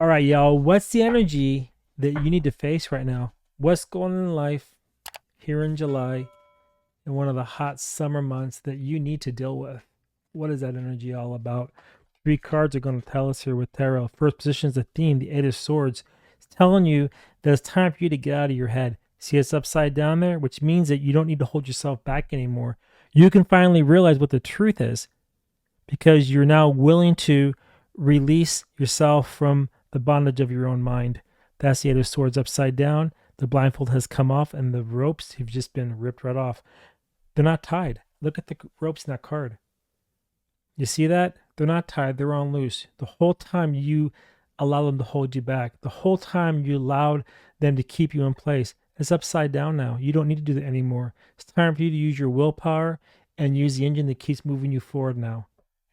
All right, y'all. What's the energy that you need to face right now? What's going on in life here in July, in one of the hot summer months that you need to deal with? What is that energy all about? Three cards are going to tell us here with tarot. First position is the theme, the Eight of Swords. It's telling you that it's time for you to get out of your head. See, it's upside down there, which means that you don't need to hold yourself back anymore. You can finally realize what the truth is because you're now willing to release yourself from the bondage of your own mind. That's the Eight of Swords upside down. The blindfold has come off and the ropes have just been ripped right off. They're not tied. Look at the ropes in that card. You see that? They're not tied, they're on loose. The whole time you allow them to hold you back, the whole time you allowed them to keep you in place, it's upside down now. You don't need to do that anymore. It's time for you to use your willpower and use the engine that keeps moving you forward now,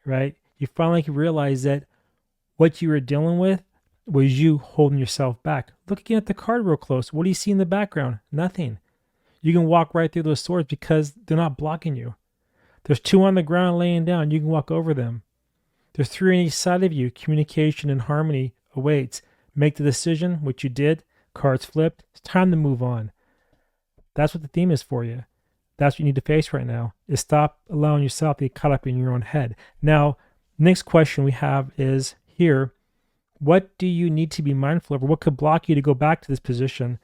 right? You finally realize that what you were dealing with was you holding yourself back. Look again at the card real close. What do you see in the background? Nothing. You can walk right through those swords because they're not blocking you. There's two on the ground laying down. You can walk over them. There's three on each side of you. Communication and harmony awaits. Make the decision, which you did. Cards flipped. It's time to move on. That's what the theme is for you. That's what you need to face right now, is stop allowing yourself to get caught up in your own head. Now, next question we have is here. What do you need to be mindful of, or what could block you to go back to this position?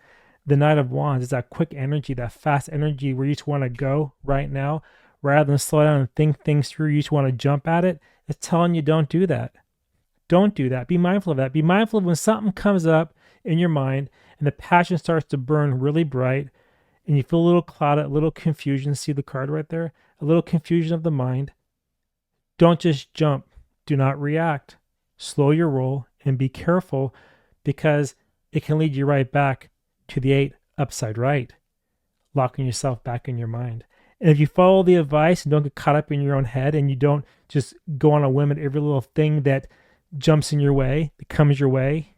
The Knight of Wands is that quick energy, that fast energy where you just want to go right now. Rather than slow down and think things through, you just want to jump at it. It's telling you don't do that. Don't do that. Be mindful of that. Be mindful of when something comes up in your mind and the passion starts to burn really bright and you feel a little clouded, a little confusion. See the card right there? A little confusion of the mind. Don't just jump. Do not react. Slow your roll and be careful because it can lead you right back to the 8 upside right, locking yourself back in your mind. And if you follow the advice and don't get caught up in your own head and you don't just go on a whim at every little thing that jumps in your way, that comes your way,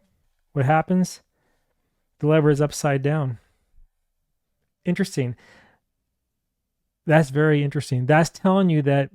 what happens? The lever is upside down. Interesting. That's very interesting. That's telling you that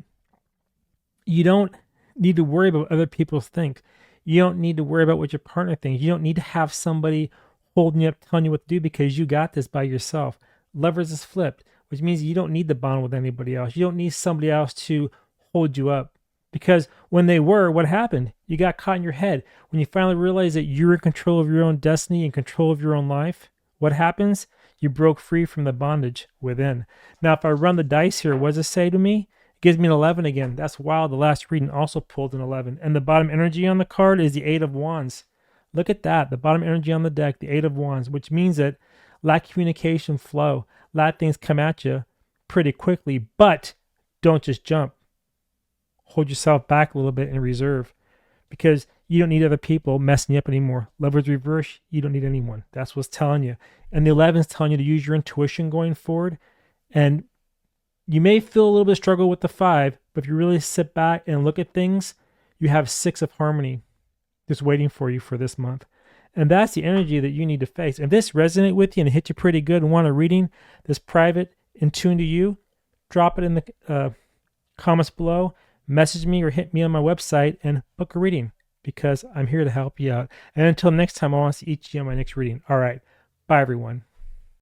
you don't need to worry about what other people think. You don't need to worry about what your partner thinks. You don't need to have somebody holding you up, telling you what to do because you got this by yourself. Levers is flipped, which means you don't need to bond with anybody else. You don't need somebody else to hold you up. Because when they were, what happened? You got caught in your head. When you finally realized that you're in control of your own destiny and control of your own life, what happens? You broke free from the bondage within. Now, if I run the dice here, what does it say to me? It gives me an 11 again. That's wild. The last reading also pulled an 11. And the bottom energy on the card is the 8 of Wands. Look at that. The bottom energy on the deck, the 8 of Wands, which means that let communication flow. Let things come at you pretty quickly, but don't just jump. Hold yourself back a little bit in reserve because you don't need other people messing you up anymore. Lovers reverse, you don't need anyone. That's what's telling you. And the 11 is telling you to use your intuition going forward. And you may feel a little bit of struggle with the 5, but if you really sit back and look at things, you have 6 of harmony just waiting for you for this month. And that's the energy that you need to face. If this resonates with you and hit you pretty good and want a reading that's private and tuned to you, drop it in the comments below, message me or hit me on my website and book a reading because I'm here to help you out. And until next time, I want to see each of you on my next reading. All right. Bye, everyone.